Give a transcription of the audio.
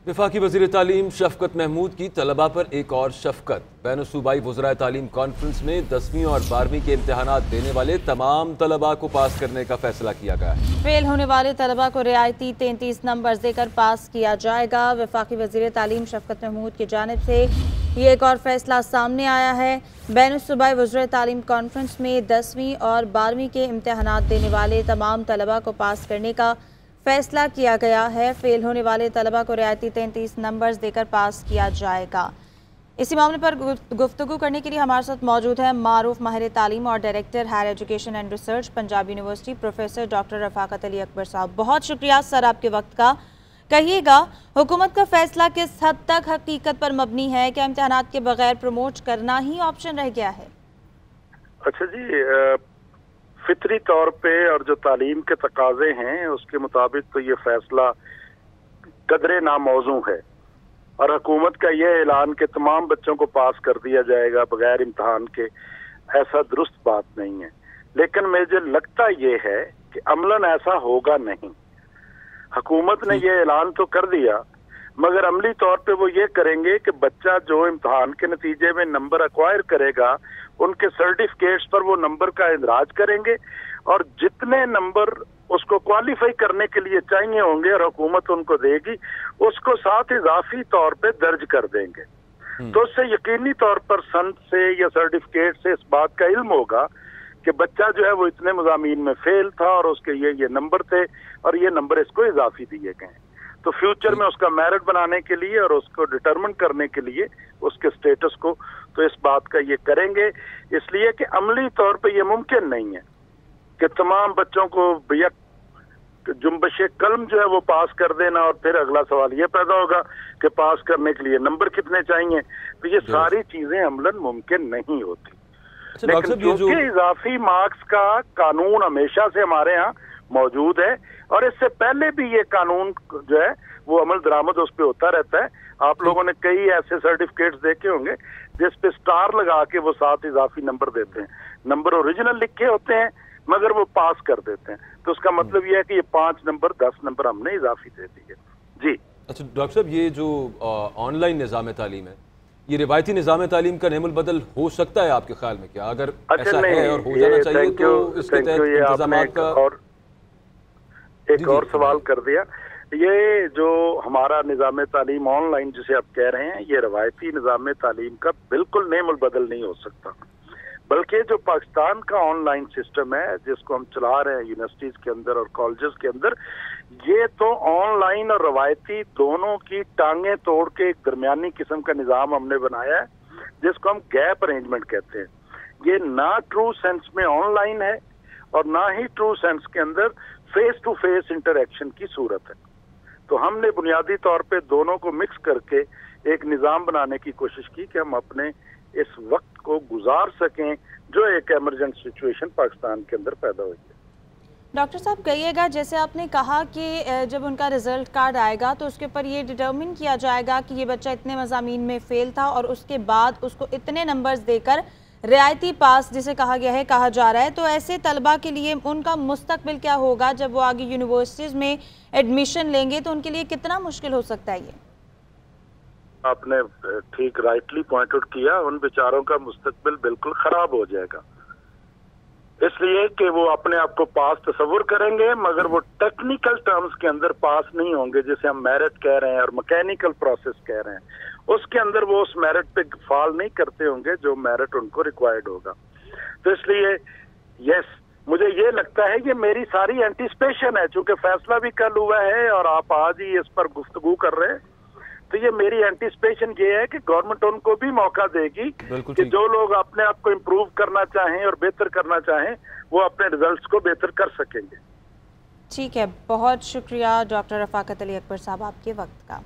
वफाकी वज़ीर तालीम शफकत महमूद की तलबा पर एक और शफकत। बैन सूबाई वज़राए तालीम कॉन्फ्रेंस में 10वीं और 12वीं के इम्तहानात देने वाले तमाम तलबा को पास करने का फैसला किया गया है। फेल होने वाले तलबा को रियायती 33 नंबर देकर पास किया जाएगा। वफाकी वज़ीर तालीम शफकत महमूद की जानिब से ये एक और फैसला सामने आया है। बैन सूबाई वज़राए तालीम कॉन्फ्रेंस में 10वीं और 12वीं के इम्तहानात देने वाले तमाम तलबा को पास करने का फैसला किया गया है। फेल होने वाले तलबा को रियायती 33 नंबर्स देकर पास किया जाएगा। इसी मामले पर गुफ्तगू करने के लिए हमारे साथ मौजूद है मारूफ माहिर तालीम और director higher education and research Punjab university professor doctor Rafaqat Ali Akbar sahab. बहुत शुक्रिया सर आपके वक्त का। कहिएगा, हुकूमत का फैसला किस हद तक हकीकत पर मबनी है? क्या इम्तहानात के बगैर प्रमोट करना ही ऑप्शन रह गया है? अच्छा जी, फितरी तौर पे और जो तालीम के तकाजे हैं उसके मुताबिक तो ये फैसला कदरे नामौजू है और हुकूमत का ये ऐलान कि तमाम बच्चों को पास कर दिया जाएगा बगैर इम्तहान के, ऐसा दुरुस्त बात नहीं है। लेकिन मुझे लगता ये है कि अमलन ऐसा होगा नहीं। हुकूमत ने ये ऐलान तो कर दिया मगर अमली तौर पे वो ये करेंगे कि बच्चा जो इम्तहान के नतीजे में नंबर एक्वायर करेगा उनके सर्टिफिकेट्स पर वो नंबर का इंदराज करेंगे और जितने नंबर उसको क्वालिफाई करने के लिए चाहिए होंगे और हुकूमत उनको देगी उसको साथ इजाफी तौर पे दर्ज कर देंगे। तो उससे यकीनी तौर पर सन से या सर्टिफिकेट से इस बात का इल्म होगा कि बच्चा जो है वो इतने मज़ामीन में फेल था और उसके ये नंबर थे और ये नंबर इसको इजाफी दिए गए। तो फ्यूचर में उसका मेरिट बनाने के लिए और उसको डिटरमिन करने के लिए उसके स्टेटस को तो इस बात का ये करेंगे, इसलिए कि अमली तौर पे ये मुमकिन नहीं है कि तमाम बच्चों को जुम्बश कलम जो है वो पास कर देना और फिर अगला सवाल ये पैदा होगा कि पास करने के लिए नंबर कितने चाहिए। तो ये सारी चीजें अमलन मुमकिन नहीं होती। लेकिन क्योंकि इजाफी मार्क्स का कानून हमेशा से हमारे यहाँ मौजूद है और इससे पहले भी ये कानून जो है वो अमल दरामद उस पर होता रहता है। आप लोगों ने कई ऐसे सर्टिफिकेट्स देखे होंगे जिस पे स्टार लगा के वो 7 इजाफी नंबर देते हैं। नंबर ओरिजिनल लिखे होते हैं मगर वो पास कर देते हैं। तो उसका मतलब ये है कि ये 5 नंबर 10 नंबर हमने इजाफी दे दिए। जी अच्छा डॉक्टर साहब, ये जो ऑनलाइन निज़ाम तालीम है ये रिवायती निज़ाम तालीम का नेमुल बदल हो सकता है आपके ख्याल में? क्या अगर ऐसा है और हो जाना चाहिए तो इसके तहत इंतज़ामात का और एक और सवाल कर दिया। ये जो हमारा निज़ाम तालीम ऑनलाइन जिसे आप कह रहे हैं ये रवायती निज़ाम तालीम का बिल्कुल नेमुल बदल नहीं हो सकता, बल्कि जो पाकिस्तान का ऑनलाइन सिस्टम है जिसको हम चला रहे हैं यूनिवर्सिटीज के अंदर और कॉलेजेस के अंदर, ये तो ऑनलाइन और रवायती दोनों की टांगें तोड़ के एक दरमियानी किस्म का निज़ाम हमने बनाया है जिसको हम गैप अरेंजमेंट कहते हैं। ये ना ट्रू सेंस में ऑनलाइन है और ना ही ट्रू सेंस के अंदर फेस टू फेस इंटरेक्शन की सूरत है। तो हमने बुनियादी तौर पे दोनों को मिक्स करके एक निज़ाम बनाने की कोशिश की कि हम अपने इस वक्त को गुजार सकें जो एक इमरजेंट सिचुएशन पाकिस्तान के अंदर पैदा हुई है। डॉक्टर साहब कहिएगा, जैसे आपने कहा कि जब उनका रिजल्ट कार्ड आएगा तो उसके ऊपर ये डिटर्मिन किया जाएगा कि ये बच्चा इतने मज़ामीन में फेल था और उसके बाद उसको इतने नंबर्स देकर रियायती पास जिसे कहा गया है कहा जा रहा है। तो ऐसे तलबा के लिए उनका मुस्तकबिल क्या होगा जब वो आगे यूनिवर्सिटीज़ में एडमिशन लेंगे? तो उनके लिए कितना मुश्किल हो सकता है? ये आपने ठीक राइटली पॉइंट आउट किया, उन बेचारों का मुस्तकबिल बिल्कुल खराब हो जाएगा, इसलिए कि वो अपने आप को पास तस्वुर करेंगे मगर वो टेक्निकल टर्म्स के अंदर पास नहीं होंगे जिसे हम मेरिट कह रहे हैं और मैकेनिकल प्रोसेस कह रहे हैं। उसके अंदर वो उस मेरिट पे फॉल नहीं करते होंगे जो मेरिट उनको रिक्वायर्ड होगा। तो इसलिए यस, मुझे ये लगता है कि मेरी सारी एंटिसिपेशन है, चूंकि फैसला भी कल हुआ है और आप आज ही इस पर गुफ्तगू कर रहे हैं, तो ये मेरी एंटिसिपेशन ये है कि गवर्नमेंट उनको भी मौका देगी कि जो लोग अपने आप को इम्प्रूव करना चाहें और बेहतर करना चाहें वो अपने रिजल्ट्स को बेहतर कर सकेंगे। ठीक है, बहुत शुक्रिया डॉक्टर रफ़ाकत अली अकबर साहब आपके वक्त का।